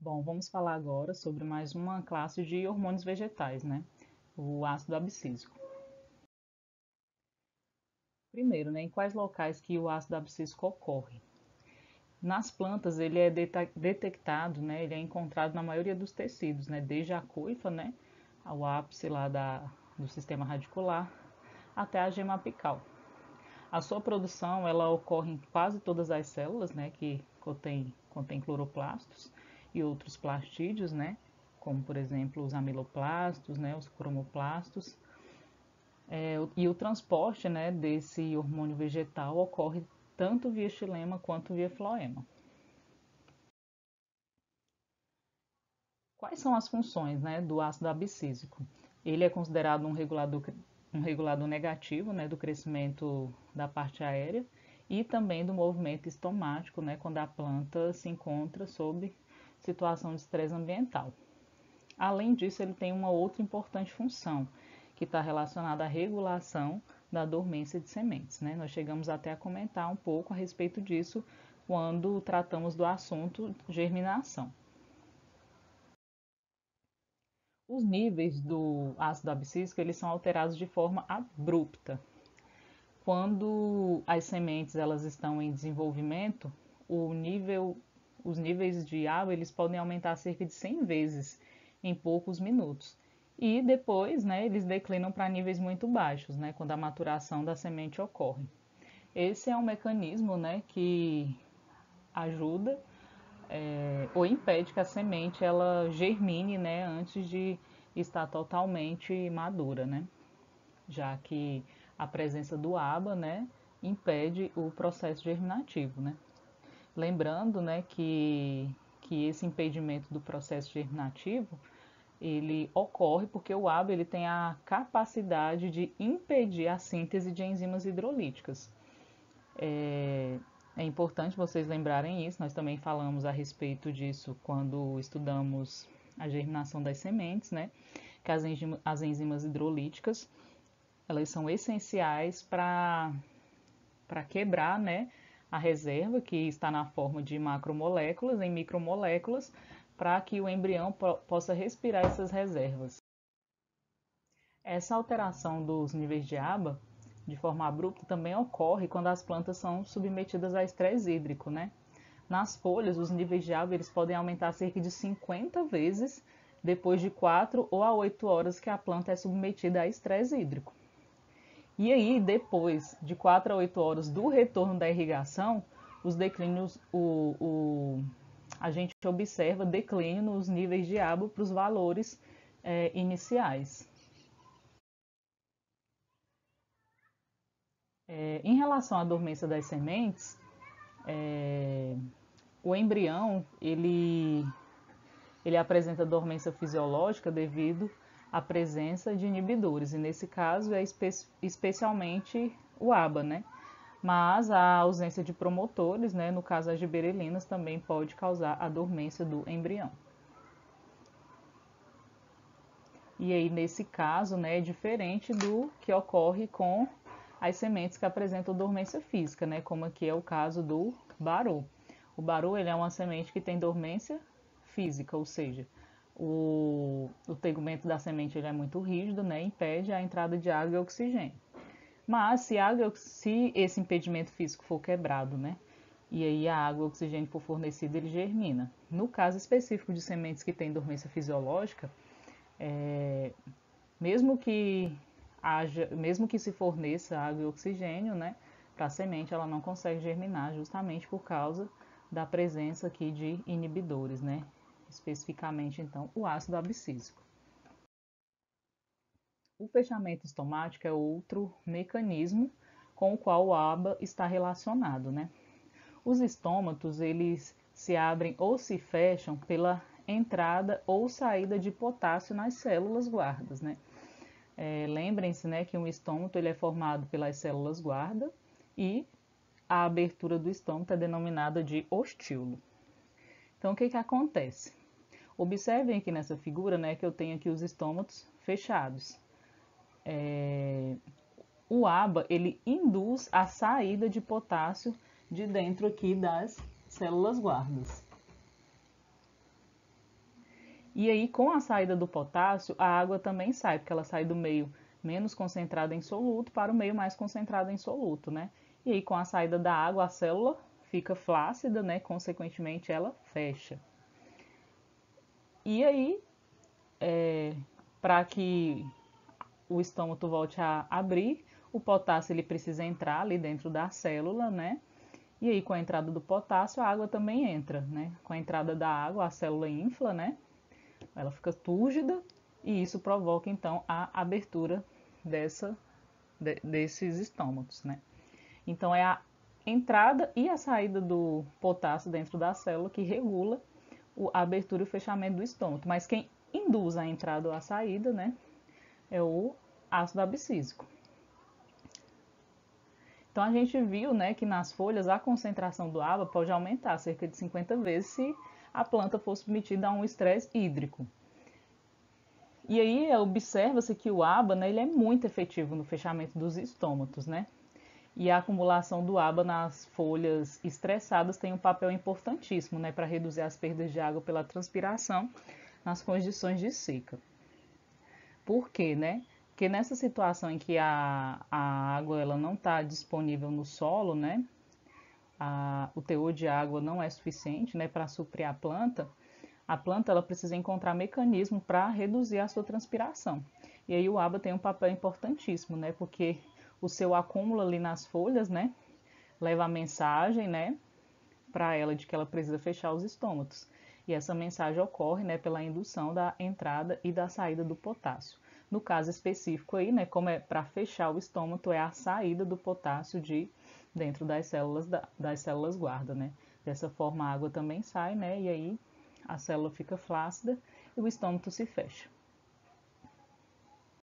Bom, vamos falar agora sobre mais uma classe de hormônios vegetais, né? O ácido abscísico. Primeiro, né, em quais locais que o ácido abscísico ocorre? Nas plantas ele é detectado, né, ele é encontrado na maioria dos tecidos, né, desde a coifa, né, ao ápice lá do sistema radicular, até a gema apical. A sua produção ela ocorre em quase todas as células, né, que contém cloroplastos e outros plastídeos, né, como por exemplo os amiloplastos, né, os cromoplastos. E o transporte, né, desse hormônio vegetal ocorre tanto via xilema quanto via floema. Quais são as funções, né, do ácido abscísico? Ele é considerado um regulador negativo, né, do crescimento da parte aérea e também do movimento estomático, né, quando a planta se encontra sob situação de estresse ambiental. Além disso, ele tem uma outra importante função, que está relacionada à regulação da dormência de sementes, né? Nós chegamos até a comentar um pouco a respeito disso quando tratamos do assunto germinação. Os níveis do ácido abscísico eles são alterados de forma abrupta. Quando as sementes elas estão em desenvolvimento, os níveis de água eles podem aumentar cerca de 100 vezes em poucos minutos. E depois, né, eles declinam para níveis muito baixos, né, quando a maturação da semente ocorre. Esse é um mecanismo, né, que ajuda ou impede que a semente ela germine, né, antes de estar totalmente madura, né? Já que a presença do ABA, né, impede o processo germinativo, né? Lembrando, né, que esse impedimento do processo germinativo ele ocorre porque o ABA ele tem a capacidade de impedir a síntese de enzimas hidrolíticas. É importante vocês lembrarem isso, nós também falamos a respeito disso quando estudamos a germinação das sementes, né? Que as enzimas hidrolíticas elas são essenciais para quebrar, né, a reserva que está na forma de macromoléculas em micromoléculas para que o embrião possa respirar essas reservas. Essa alteração dos níveis de ABA de forma abrupta também ocorre quando as plantas são submetidas a estresse hídrico, né? Nas folhas, os níveis de ABA eles podem aumentar cerca de 50 vezes depois de 4 ou a 8 horas que a planta é submetida a estresse hídrico. E aí, depois de 4 a 8 horas do retorno da irrigação, os declínios, a gente observa declínio nos níveis de água para os valores iniciais. Em relação à dormência das sementes, o embrião ele apresenta dormência fisiológica devido à presença de inibidores, e nesse caso é especialmente o ABA, né? Mas a ausência de promotores, né, no caso as giberelinas, também pode causar a dormência do embrião. E aí, nesse caso, né, é diferente do que ocorre com as sementes que apresentam dormência física, né, como aqui é o caso do baru. O baru ele é uma semente que tem dormência física, ou seja, o tegumento da semente ele é muito rígido, né, impede a entrada de água e oxigênio. Mas se esse impedimento físico for quebrado, né, e aí a água e o oxigênio for fornecido, ele germina. No caso específico de sementes que têm dormência fisiológica, mesmo que se forneça água e oxigênio, né, para a semente, ela não consegue germinar justamente por causa da presença aqui de inibidores, né, especificamente então o ácido abscísico. O fechamento estomático é outro mecanismo com o qual o ABA está relacionado, né? Os estômatos, eles se abrem ou se fecham pela entrada ou saída de potássio nas células guardas, né? Lembrem-se, né, que um estômato ele é formado pelas células guarda e a abertura do estômato é denominada de ostíolo. Então, o que acontece? Observem aqui nessa figura, né, que eu tenho aqui os estômatos fechados. O ABA ele induz a saída de potássio de dentro aqui das células guardas. E aí, com a saída do potássio, a água também sai, porque ela sai do meio menos concentrado em soluto para o meio mais concentrado em soluto, né? E aí, com a saída da água, a célula fica flácida, né? Consequentemente, ela fecha. E aí, para que o estômago volte a abrir, o potássio ele precisa entrar ali dentro da célula, né? E aí, com a entrada do potássio, a água também entra, né? Com a entrada da água, a célula infla, né? Ela fica túrgida e isso provoca, então, a abertura desses estômagos, né? Então, é a entrada e a saída do potássio dentro da célula que regula a abertura e o fechamento do estômago. Mas quem induz a entrada ou a saída, né, é o ácido abscísico. Então a gente viu, né, que nas folhas a concentração do ABA pode aumentar cerca de 50 vezes se a planta for submetida a um estresse hídrico. E aí observa-se que o ABA, né, ele é muito efetivo no fechamento dos estômatos, né? E a acumulação do ABA nas folhas estressadas tem um papel importantíssimo, né, para reduzir as perdas de água pela transpiração nas condições de seca. Por quê, né? Porque nessa situação em que a água ela não está disponível no solo, né? O teor de água não é suficiente, né, para suprir a planta ela precisa encontrar mecanismo para reduzir a sua transpiração. E aí o ABA tem um papel importantíssimo, né, porque o seu acúmulo ali nas folhas, né, leva a mensagem, né, para ela de que ela precisa fechar os estômatos. E essa mensagem ocorre, né, pela indução da entrada e da saída do potássio. No caso específico aí, né, como é para fechar o estômago, é a saída do potássio de dentro das células guarda, né? Dessa forma a água também sai, né, e aí a célula fica flácida e o estômago se fecha.